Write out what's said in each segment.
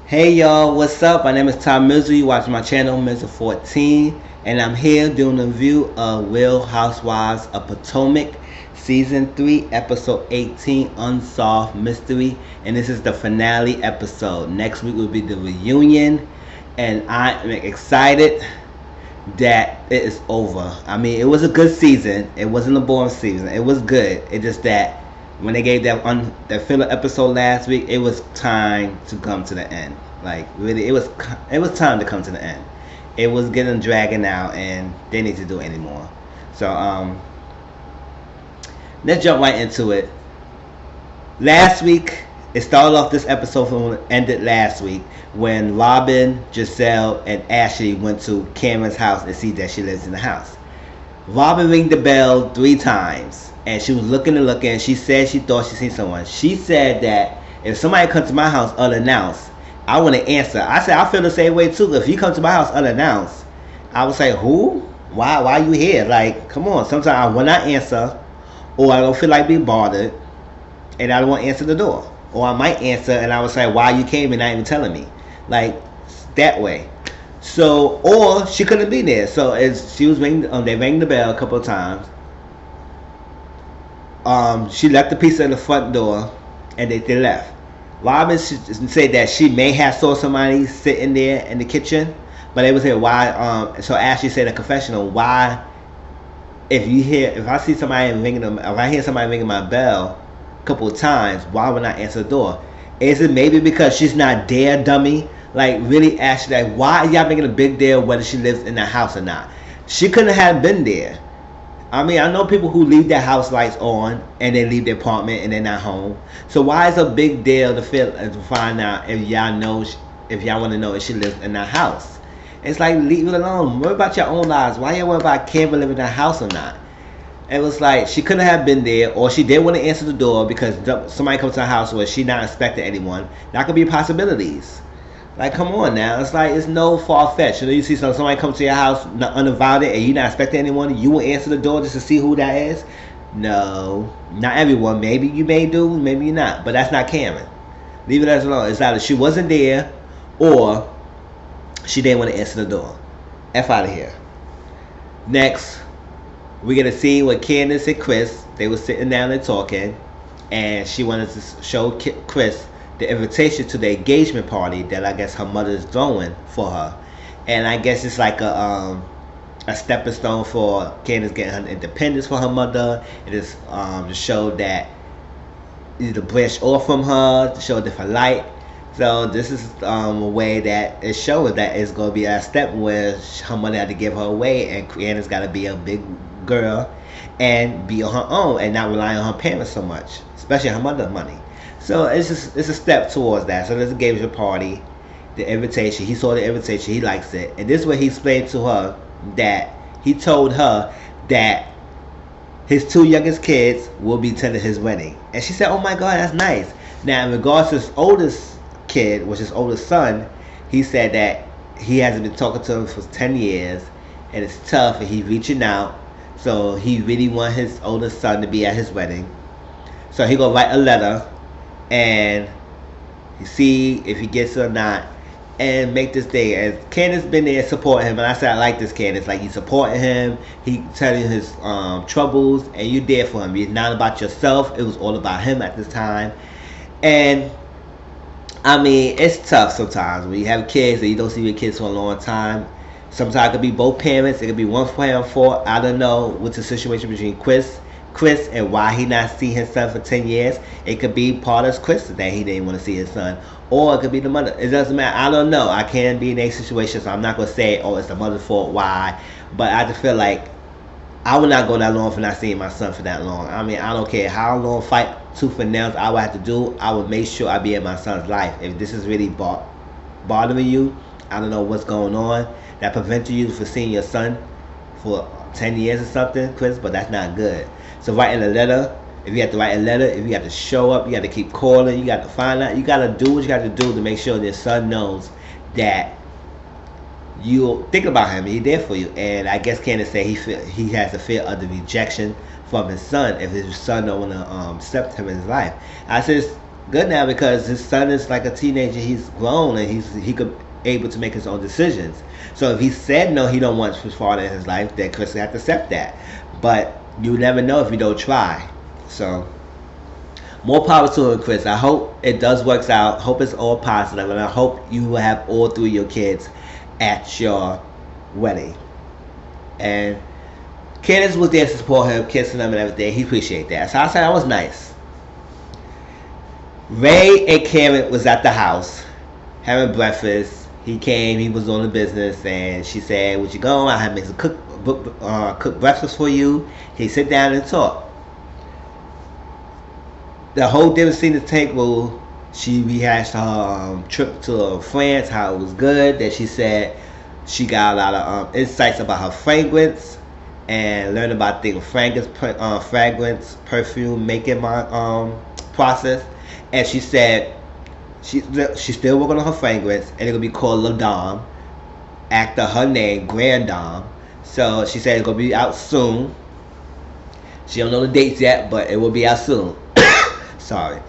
Hey y'all, what's up? My name is Tom Mizzle. You watch my channel, Mizzle 14, and I'm here doing a review of Real Housewives of Potomac, Season 3, Episode 18, Unsolved Mystery, and this is the finale episode. Next week will be the reunion, and I am excited that it is over. I mean, it was a good season. It wasn't a boring season. It was good. It's just that when they gave that filler episode last week, it was time to come to the end. Like really, it was time to come to the end. It was getting dragging out, and they need to do anymore. So let's jump right into it. Last week, it started off this episode from when it ended last week when Robin, Giselle, and Ashley went to Cameron's house and see that she lives in the house. Robin rang the bell 3 times, and she was looking and looking, and she said she thought she seen someone. She said that if somebody comes to my house unannounced, I want to answer. I said I feel the same way too. If you come to my house unannounced, I would say, who? Why are you here? Like, come on. Sometimes I will not answer, or I don't feel like being bothered, and I don't want to answer the door. Or I might answer, and I would say, why you came and not even telling me? Like, that way. So, or she couldn't be there. So as she was ringing, they rang the bell a couple of times. She left the piece at the front door, and they left. Robin said that she may have saw somebody sitting there in the kitchen, but they would say why. So Ashley said in a confessional, why? If I see somebody ringing them, if I hear somebody ringing my bell a couple of times, why would I answer the door? Is it maybe because she's not there, dummy? Like, really, Ashley, like, why are y'all making a big deal whether she lives in the house or not? She couldn't have been there. I mean, I know people who leave their house lights on and they leave their apartment and they're not home. So why is it a big deal to find out if y'all want to know if she lives in that house? It's like, leave it alone. Worry about your own lives. Why y'all worry about Cameron living in that house or not? It was like she couldn't have been there, or she didn't want to answer the door because somebody comes to her house where she not expecting anyone. That could be possibilities. Like, come on now. It's like, it's no far-fetched. You know, you see somebody come to your house uninvited and you're not expecting anyone, you will answer the door just to see who that is? No. Not everyone. Maybe you may do, maybe you're not. But that's not Karen. Leave it as alone. It's either she wasn't there or she didn't want to answer the door. F out of here. Next, we get a scene with Candace and Chris. They were sitting down and talking, and she wanted to show Chris the invitation to the engagement party that I guess her mother is throwing for her, and I guess it's like a stepping stone for Candace getting her independence for her mother. It is to show that to branch off from her, to show a different light. So this is a way that it shows that it's going to be a step where her mother had to give her away, and Candace got to be a big girl and be on her own and not rely on her parents so much, especially her mother's money. So it's a step towards that. So there's a engagement party, the invitation. He saw the invitation. He likes it. And this is what he explained to her, that he told her that his 2 youngest kids will be attending his wedding. And she said, oh my God, that's nice. Now, in regards to his oldest kid, which is his oldest son, he said that he hasn't been talking to him for 10 years. And it's tough, and he's reaching out. So he really wants his oldest son to be at his wedding. So he gonna write a letter and see if he gets it or not, and make this thing. And Candace been there supporting him, and I said I like this Candace. Like, you supporting him, he telling you his troubles, and you there for him. It's not about yourself. It was all about him at this time. And I mean, it's tough sometimes when you have kids and you don't see your kids for a long time. Sometimes it could be both parents. It could be one parent fault. I don't know what's the situation between Chris and why he not see his son for 10 years. It could be part of Chris that he didn't want to see his son, or it could be the mother. It doesn't matter. I don't know. I can't be in a situation, so I'm not going to say, oh, it's the mother's fault, why. But I just feel like I would not go that long for not seeing my son for that long. I mean, I don't care how long fight tooth and nails I would have to do. I would make sure I be in my son's life. If this is really bothering you, I don't know what's going on that prevented you from seeing your son for 10 years or something, Chris, but that's not good. So writing a letter, if you have to write a letter, if you have to show up, you got to keep calling, you got to find out, you got to do what you got to do to make sure your son knows that you think about him and he's there for you. And I guess Candace said he has a fear of the rejection from his son if his son don't want to accept him in his life. I said good now because his son is like a teenager. He's grown and he could able to make his own decisions. So if he said no, he don't want his father in his life, then Chris will have to accept that. But you never know if you don't try. So more power to him, Chris. I hope it does works out. Hope it's all positive, and I hope you will have all three of your kids at your wedding. And Candace was there to support him, kissing him and everything. He appreciated that. So I said that was nice. Ray and Karen was at the house having breakfast. He came, he was on the business, and she said, "Would you go? I have made some cook breakfast for you." He sit down and talk. The whole dinner scene at the table, she rehashed her trip to France, how it was good. That she said she got a lot of insights about her fragrance and learned about the fragrance perfume making process. And she said she's still working on her fragrance, and it'll be called La Dame, after her name, Grand Dame. So she said it's gonna be out soon. She don't know the dates yet, but it will be out soon. Sorry.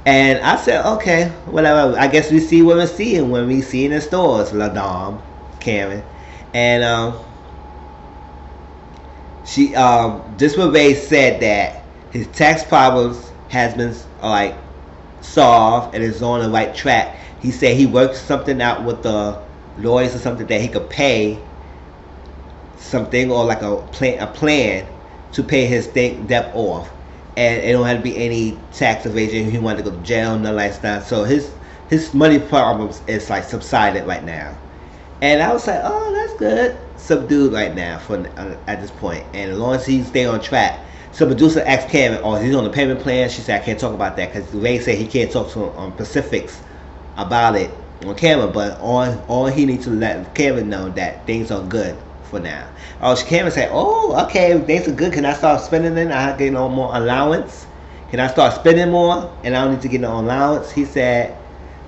And I said, okay, whatever. I guess we see what we see, and when we see in the stores, La Dame, Karen. And she this what Ray said, that his tax problems has been like solved and is on the right track. He said he worked something out with the lawyers or something that he could pay something, or like a plan to pay his debt off, and it don't have to be any tax evasion. He wanted to go to jail, nothing like that. So his money problems is like subsided right now. And I was like, oh, that's good. Subdued right now for at this point. And as long as he stay on track. So producer asked Karen, oh, he's on the payment plan. She said, I can't talk about that because Ray said he can't talk to him on specifics about it on camera. But all he needs to let Karen know that things are good for now. Oh, Karen said, oh, okay, things are good. Can I start spending then? I get no more allowance. Can I start spending more and I don't need to get no allowance? He said,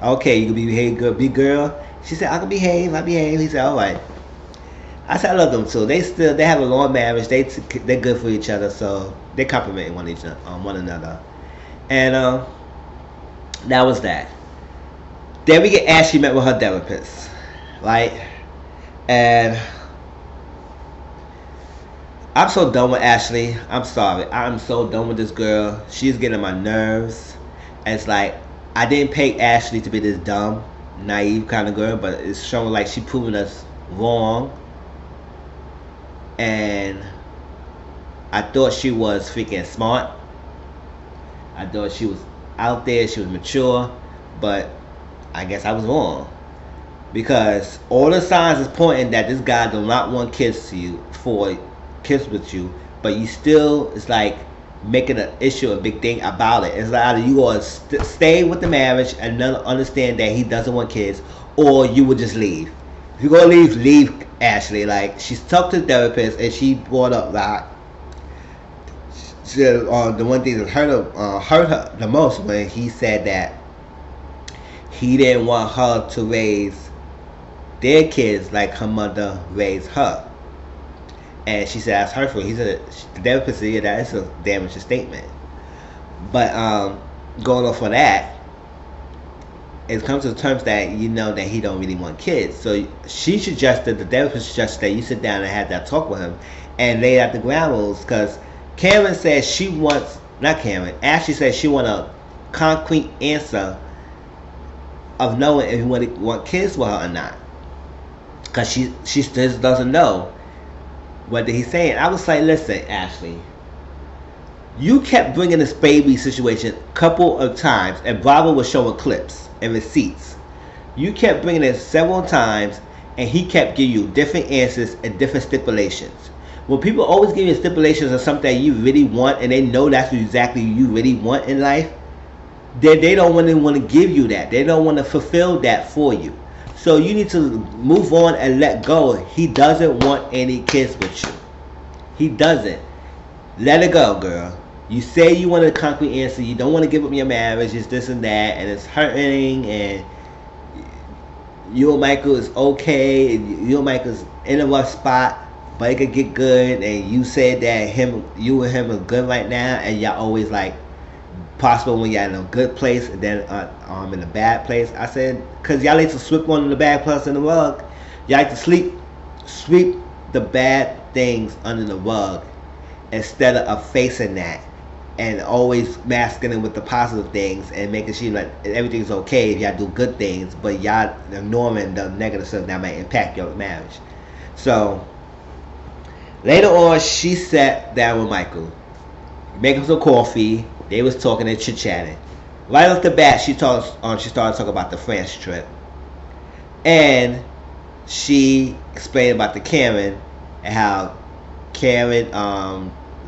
okay, you can behave good, big girl. She said, I can behave, I behave. He said, all right. I said I love them too. They have a long marriage. They're good for each other, so they compliment one another. And that was that. Then we get Ashley met with her therapist, right? And I'm so done with Ashley. I'm sorry. I'm so done with this girl. She's getting on my nerves. And it's like, I didn't pay Ashley to be this dumb, naive kind of girl, but it's showing like she's proving us wrong. And I thought she was freaking smart. I thought she was out there, she was mature, but I guess I was wrong. Because all the signs is pointing that this guy does not want kids with you, but you still, it's like making an issue, a big thing about it. It's like either you gonna stay with the marriage and understand that he doesn't want kids, or you would just leave. If you're gonna leave Ashley. Like, she's talked to the therapist and she brought up that the one thing that hurt her the most when he said that he didn't want her to raise their kids like her mother raised her. And she said that's hurtful. He said the therapist said, yeah, that is a damaging statement. But going off of that, it comes to the terms that you know that he don't really want kids. So she suggested, the therapist suggested that you sit down and have that talk with him and lay out the ground rules. Because Karen says she wants, not Karen, Ashley says she wants a concrete answer of knowing if he want kids with her or not. Because she still doesn't know what he's saying. I was like, listen, Ashley, you kept bringing this baby situation a couple of times, and Bravo was showing clips and receipts. You kept bringing it several times, and he kept giving you different answers and different stipulations. When people always give you stipulations of something you really want, and they know that's what exactly you really want in life, they don't want to give you that. They don't want to fulfill that for you. So you need to move on and let go. He doesn't want any kids with you. He doesn't. Let it go, girl. You say you want a concrete answer. You don't want to give up your marriage. It's this and that, and it's hurting. And you and Michael is okay. And you and Michael's in a rough spot, but it could get good. And you said that you and him are good right now, and y'all always like possible when you're in a good place and then in a bad place. I said, because y'all like to sweep one of the bad parts in the rug. Y'all like to sweep the bad things under the rug instead of facing that and always masking it with the positive things and making sure that everything's okay if y'all do good things, but y'all ignoring the negative stuff that might impact your marriage. So later on, she sat down with Michael, make him some coffee. They was talking and chit-chatting. Right off the bat, she started talking about the France trip. And she explained about the Karen and how Karen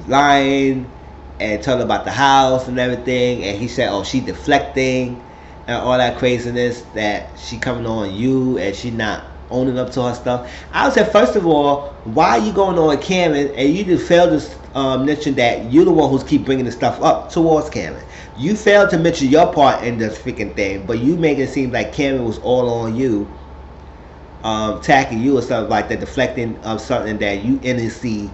lying and telling about the house and everything. And he said, oh, she deflecting and all that craziness, that she coming on you and she not owning up to her stuff. I would say, first of all, why are you going on Karen and you just failed to mention that you're the one who's keep bringing the stuff up towards Karen. You failed to mention your part in this freaking thing, but you make it seem like Karen was all on you, attacking you or something like that, deflecting of something that you innocently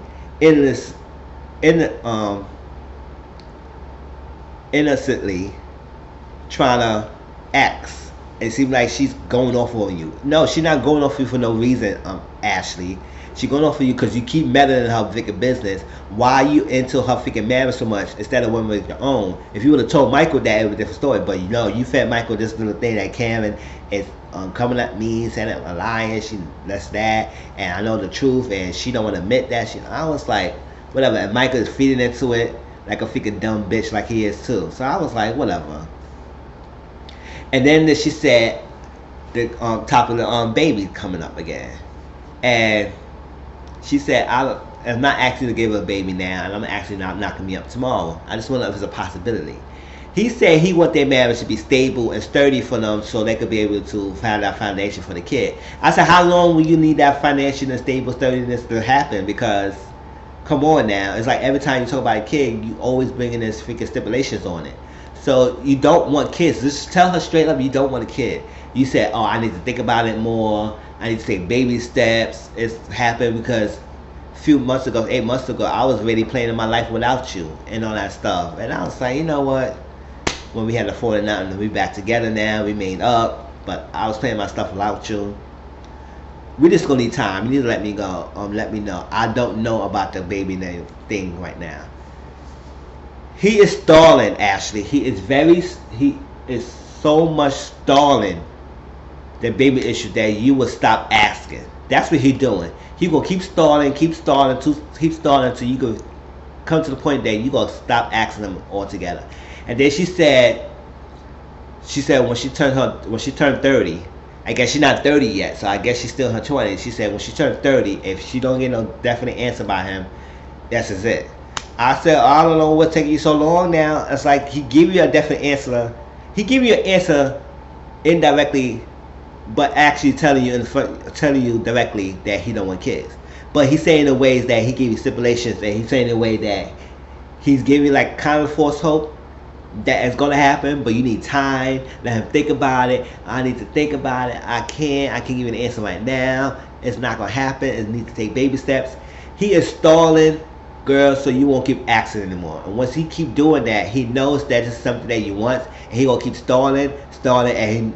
trying to act. It seems like she's going off on you. No, she's not going off you for no reason, Ashley. She going off for you because you keep meddling in her freaking business. Why are you into her freaking marriage so much instead of women with your own? If you would have told Michael that, it was a different story. But you fed Michael this little thing that Karen is coming at me, saying that I'm lying. That's that, and I know the truth, and she don't want to admit that. I was like, whatever. And Michael is feeding into it like a freaking dumb bitch, like he is too. So I was like, whatever. And then she said, the top of the baby coming up again, and she said, I'm not asking to give her a baby now, and I'm actually not knocking me up tomorrow. I just want to know if it's a possibility. He said he want their marriage to be stable and sturdy for them so they could be able to find that foundation for the kid. I said, how long will you need that foundation and stable sturdiness to happen? Because, come on now, it's like every time you talk about a kid, you always bringing this freaking stipulations on it. So you don't want kids. Just tell her straight up you don't want a kid. You said, oh, I need to think about it more. I need to take baby steps. It's happened because a few months ago, 8 months ago, I was really planning my life without you and all that stuff. And I was like, you know what? When we had a falling out and we back together now, we made up. But I was planning my stuff without you. We just gonna need time. You need to let me go. Let me know. I don't know about the baby name thing right now. He is stalling, Ashley. He is so much stalling the baby issue that you will stop asking. That's what he's doing. He will keep stalling until you can come to the point that you gonna stop asking him altogether. And then she said when she turned 30, I guess she's not 30 yet, so I guess she's still in her 20s. She said when she turned 30, if she don't get no definite answer by him, that's just it. I said, I don't know what's taking you so long now. It's like he give you a definite answer. He give you an answer indirectly, but actually telling you directly that he don't want kids. But he's saying in ways that he give you stipulations, and he's saying in a way that he's giving you like kind of false hope that it's gonna happen, but you need time. Let him think about it. I need to think about it. I can't give you an answer right now. It's not gonna happen. It needs to take baby steps. He is stalling, girl, so you won't keep asking anymore. And once he keep doing that, he knows that it's something that you want, and he gonna keep stalling, and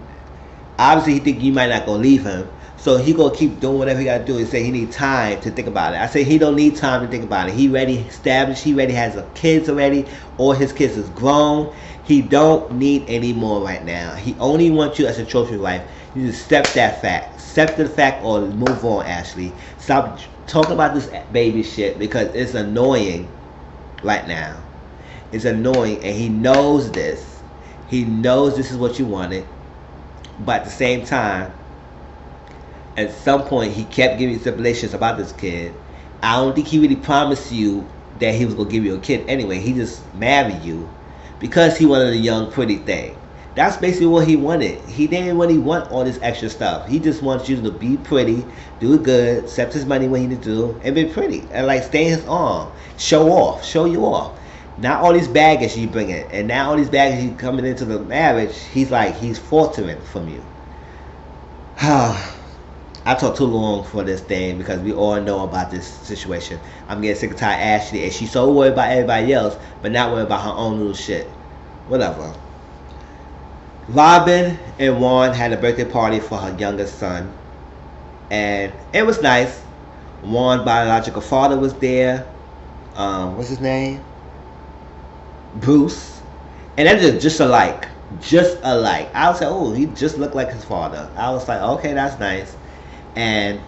obviously he think you might not gonna leave him, so he gonna keep doing whatever he gotta do. He say he need time to think about it. I say he don't need time to think about it. He ready established. He ready has kids already. All his kids is grown. He don't need any more right now. He only wants you as a trophy wife. You just accept that fact. Accept the fact or move on, Ashley. Stop talking about this baby shit because it's annoying right now. It's annoying, and he knows this. He knows this is what you wanted. But at the same time, at some point, he kept giving you stipulations about this kid. I don't think he really promised you that he was going to give you a kid anyway. He just married you because he wanted a young, pretty thing. That's basically what he wanted. He didn't really want all this extra stuff. He just wants you to be pretty, do good, accept his money when he need to do, and be pretty. And like stay in his arm. Show you off. Not all these baggage you bring in. And now all these baggage you coming into the marriage, he's faltering from you. I talked too long for this thing because we all know about this situation. I'm getting sick and tired of Ashley, and she's so worried about everybody else, but not worried about her own little shit. Whatever. Robin and Juan had a birthday party for her youngest son, and it was nice. Juan's biological father was there. What's his name? Bruce. And they're just alike. Just alike. I was like, oh, he just looked like his father. I was like, okay, that's nice. And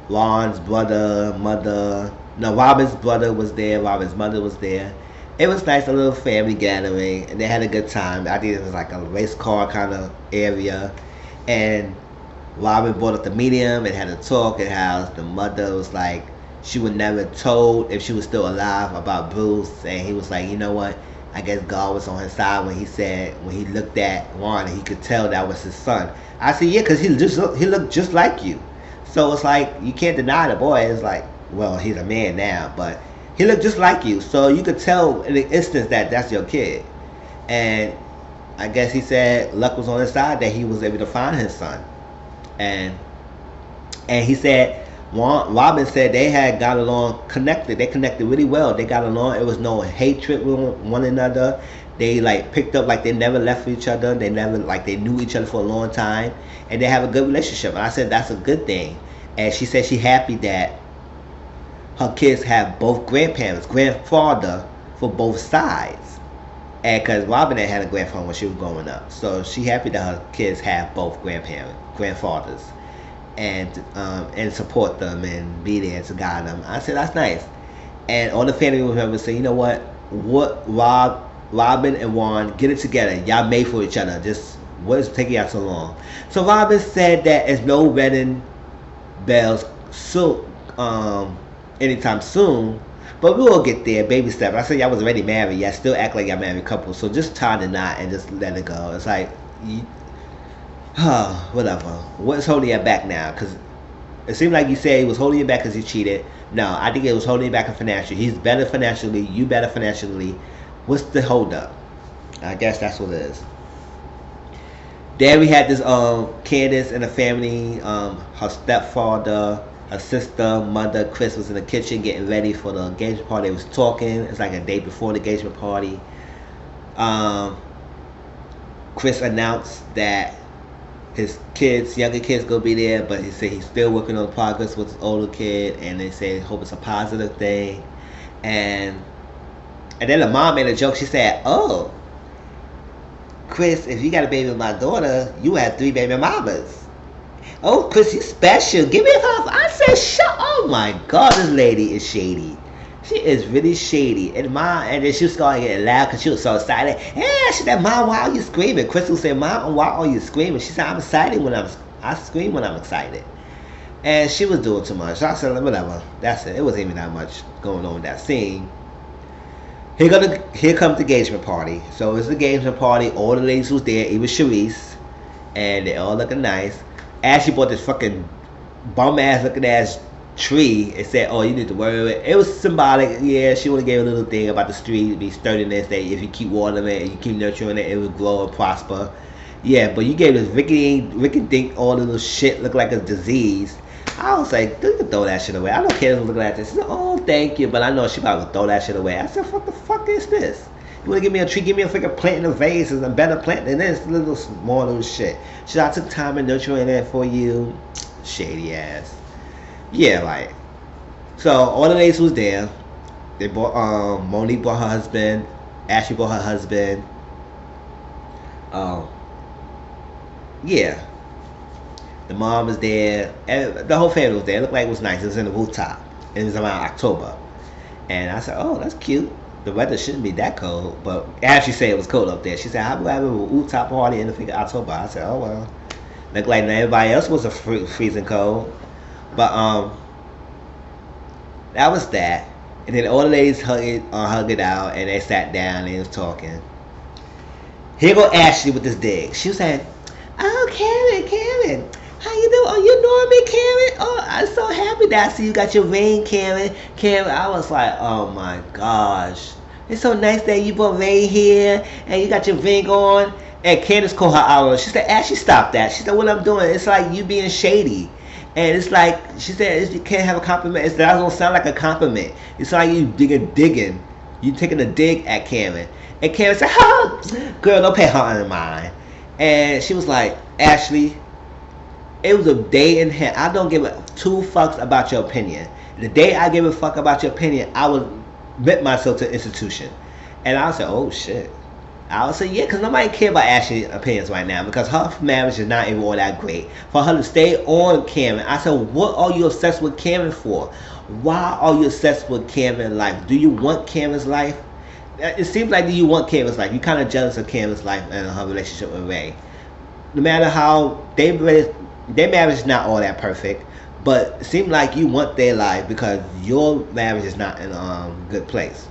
Juan's brother, mother, no, Robin's brother was there. Robin's mother was there. It was nice, a little family gathering, and they had a good time. I think it was like a race car kind of area. And Robin brought up the medium and had a talk at how the mother was like, she would never told if she was still alive about Bruce. And he was like, you know what? I guess God was on his side when he said, when he looked at Juan, he could tell that was his son. I said, yeah, because he looked just like you. So it's like, you can't deny the boy. It's like, well, he's a man now, but he looked just like you. So you could tell in the instance that that's your kid. And I guess he said luck was on his side that he was able to find his son. And he said, Robin said they had got along, connected. They connected really well. They got along. It was no hatred with one another. They like picked up like they never left each other. They never like they knew each other for a long time, and they have a good relationship. And I said that's a good thing. And she said she happy that her kids have both grandparents, grandfather for both sides. And because Robin had a grandfather when she was growing up, so she happy that her kids have both grandfathers. And support them and be there to guide them. I said that's nice. And all the family members say, you know what Robin and Juan, get it together. Y'all made for each other. Just what is taking y'all so long? So Robin said that there's no wedding bells soon, anytime soon, but we will get there, baby step. I said y'all was already married. Y'all still act like y'all married couple. So just tie the knot and just let it go. It's like, whatever. What's holding you back now? Because it seemed like you said he was holding you back because he cheated. No, I think it was holding you back financially. He's better financially. You better financially. What's the hold up? I guess that's what it is. Then we had this Candace and the family. Her stepfather, her sister, mother, Chris was in the kitchen getting ready for the engagement party. They was talking. It's like a day before the engagement party. Chris announced that his kids, younger kids, gonna be there, but he said he's still working on progress with his older kid, and they say hope it's a positive thing. And then the mom made a joke. She said, "Oh, Chris, if you got a baby with my daughter, you have 3 baby mamas. Oh, Chris, you special. Give me a hug." I said, "Shut." Oh my God, this lady is shady. She is really shady. And then she was going to get loud because she was so excited. Yeah, she said, "Mom, why are you screaming?" Crystal said, "Mom, why are you screaming?" She said, "I'm excited when I scream when I'm excited." And she was doing too much. So I said, whatever. That's it. It wasn't even that much going on with that scene. Here comes the engagement party. So it's the engagement party. All the ladies was there. Even Sharice. And they all looking nice. Ashley bought this fucking bum ass looking ass tree and said, "Oh, you need to worry with it." It was symbolic. Yeah, she would have gave a little thing about the tree, be sturdiness, that if you keep watering it and you keep nurturing it, it will grow and prosper. Yeah, but you gave this Ricky think all the little shit look like a disease. I was like, you can throw that shit away. I don't care if I'm looking at this. She said, "Oh, thank you," but I know she probably would throw that shit away. I said, "What the fuck is this? You want to give me a tree? Give me a freaking plant in a vase. It's a better plant than this little small little shit." She said, "I took time and nurturing it for you." Shady ass. Yeah, like, so all the ladies was there. They bought Monique brought her husband, Ashley brought her husband. Yeah, the mom was there, and the whole family was there. It looked like it was nice. It was in the rooftop. It was around October, and I said, "Oh, that's cute. The weather shouldn't be that cold." But Ashley said it was cold up there. She said, "How about having a rooftop party in the freaking October?" I said, "Oh well." Looked like everybody else was freezing cold. But that was that. And then all the ladies hugged it out, and they sat down and they was talking. Here go Ashley with this dig. She was saying, "Oh, Karen, how you doing? Oh, you know me, Karen? Oh, I'm so happy that I see you got your ring, Karen." I was like, oh my gosh. It's so nice that you brought Ray here, and you got your ring on. And Candace called her out. She said, "Ashley, stop that." She said, "What I'm doing, it's like you being shady." And it's like, she said, "You can't have a compliment." That don't sound like a compliment. It's like you digging. You taking a dig at Karen. And Karen said, huh, girl, don't pay her any mind. And she was like, Ashley, it was a day in here. I don't give a two fucks about your opinion. The day I give a fuck about your opinion, I would admit myself to the institution. And I said, oh shit. I would say, yeah, because nobody care about Ashley's opinions right now because her marriage is not even all that great. For her to stay on Karen, I said, what are you obsessed with Karen for? Why are you obsessed with Karen's life? Do you want Karen's life? It seems like you want Karen's life. You're kind of jealous of Karen's life and her relationship with Ray. No matter how their marriage is not all that perfect, but it seems like you want their life because your marriage is not in a good place.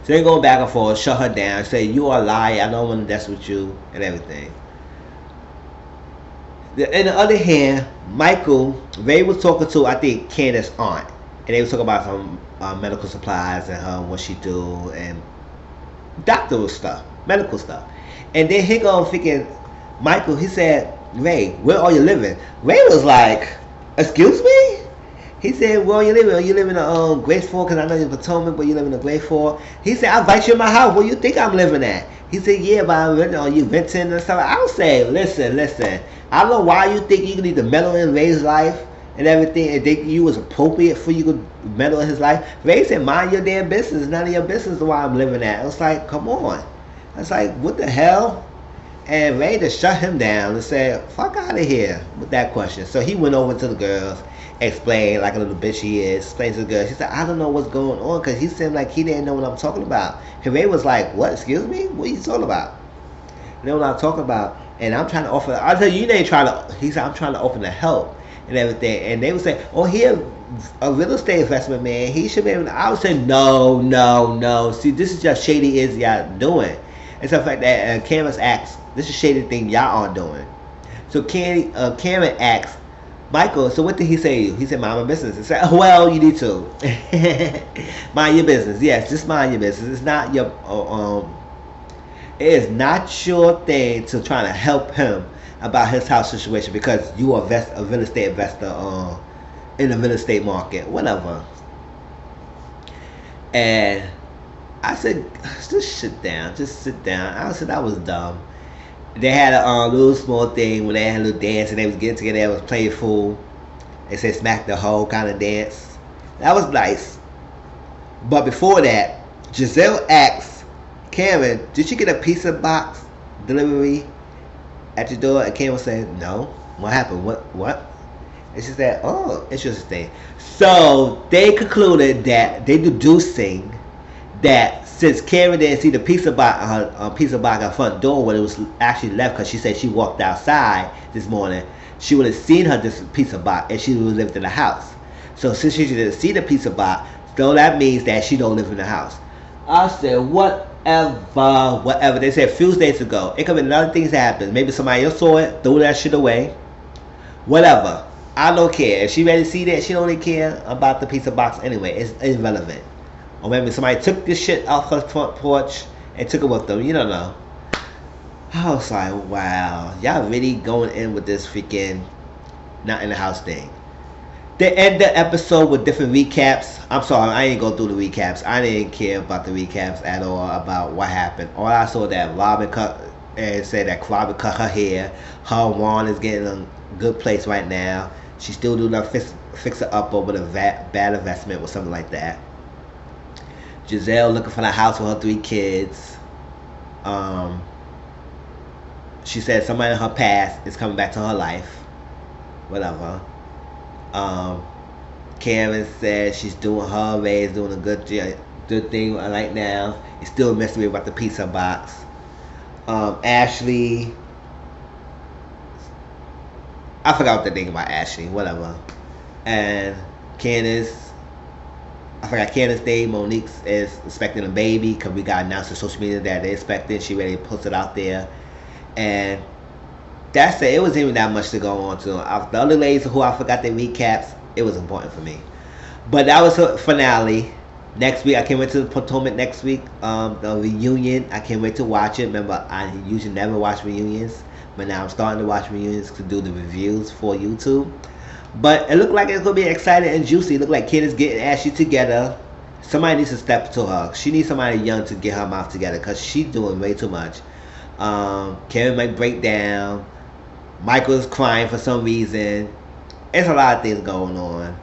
So they go back and forth, shut her down, say you are a liar, I don't want to mess with you, and everything. On the other hand, Michael, Ray was talking to, I think, Candace's aunt, and they were talking about some medical supplies and what she do and doctoral stuff, medical stuff. And then he go thinking, Michael, he said, Ray, where are you living? Ray was like, excuse me? He said, well, you live in a Graceful, because I know you're Potomac, but you live in a Graceful. He said, I invite you in my house. Where you think I'm living at? He said, yeah, but I'm renting on you renting and stuff. I would say, listen. I don't know why you think you need to meddle in Ray's life and everything, and think you was appropriate for you to meddle in his life. Ray said, mind your damn business. None of your business where I'm living at. It's like, come on. It's like, what the hell? And Ray just shut him down and said, fuck out of here with that question. So he went over to the girls, explained like a little bitch he is, explained to the girls. She said, I don't know what's going on, because he seemed like he didn't know what I'm talking about. And Ray was like, what, excuse me? What are you talking about? You know what I'm talking about? And I'm trying to offer, I tell you, ain't trying to, he said, I'm trying to offer the help and everything. And they would say, oh, he a real estate investment man. He should be able to, I would say, no. See, this is just shady is y'all doing. It's the fact that Cameron asks, this is shady thing y'all are doing. So Cameron asks Michael, so what did he say to you? He said, mind my business. He said, well, you need to. Mind your business. Yes, just mind your business. It's not your, it is not your thing to try to help him about his house situation because you are a real estate investor in the real estate market, whatever. And I said, just sit down. I said, that was dumb. They had a little small thing where they had a little dance and they was getting together. It was playful. They said smack the hoe kind of dance. That was nice. But before that, Giselle asked Karen, did you get a pizza box delivery at your door? And Karen said, no. What happened? What? And she said, oh, interesting. So they concluded that they deducing that since Karen didn't see the pizza box at her front door when it was actually left, because she said she walked outside this morning, she would have seen her this pizza box and she would have lived in the house. So since she didn't see the pizza box, so that means that she don't live in the house. I said, whatever. They said a few days ago. It could be another things happen. Maybe somebody else saw it, threw that shit away. Whatever. I don't care. If she ready to see that, she don't really care about the pizza box anyway. It's irrelevant. Or maybe somebody took this shit off her front porch and took it with them. You don't know. I was like, wow. Y'all really going in with this freaking not in the house thing. They end the episode with different recaps. I'm sorry, I ain't go through the recaps. I didn't care about the recaps at all about what happened. All I saw that Robin cut and said that Robin cut her hair. Her Juan is getting a good place right now. She's still doing a fix it up over the bad investment or something like that. Giselle looking for the house with her 3 kids. She said somebody in her past is coming back to her life. Whatever. Karen said she's doing her way, is doing a good thing right now. It's still messing me about the pizza box. Ashley, I forgot what the thing about Ashley, whatever. And Candace, I forgot Candace's name. Monique is expecting a baby because we got announced on social media that they expected. She ready to post it out there. And that's it. It wasn't even that much to go on to. The other ladies who I forgot their recaps, it was important for me. But that was the finale. Next week, I can't wait to the Potomac next week. The reunion, I can't wait to watch it. Remember, I usually never watch reunions. But now I'm starting to watch reunions to do the reviews for YouTube. But it looked like it's going to be exciting and juicy. It looked like Kid is getting Ashley together. Somebody needs to step to her. She needs somebody young to get her mouth together because she's doing way too much. Kevin might break down. Michael's crying for some reason. It's a lot of things going on.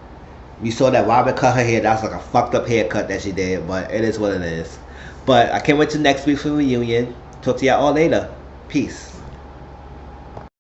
You saw that Robin cut her hair. That's like a fucked up haircut that she did, but it is what it is. But I can't wait till next week for the reunion. Talk to y'all all later. Peace.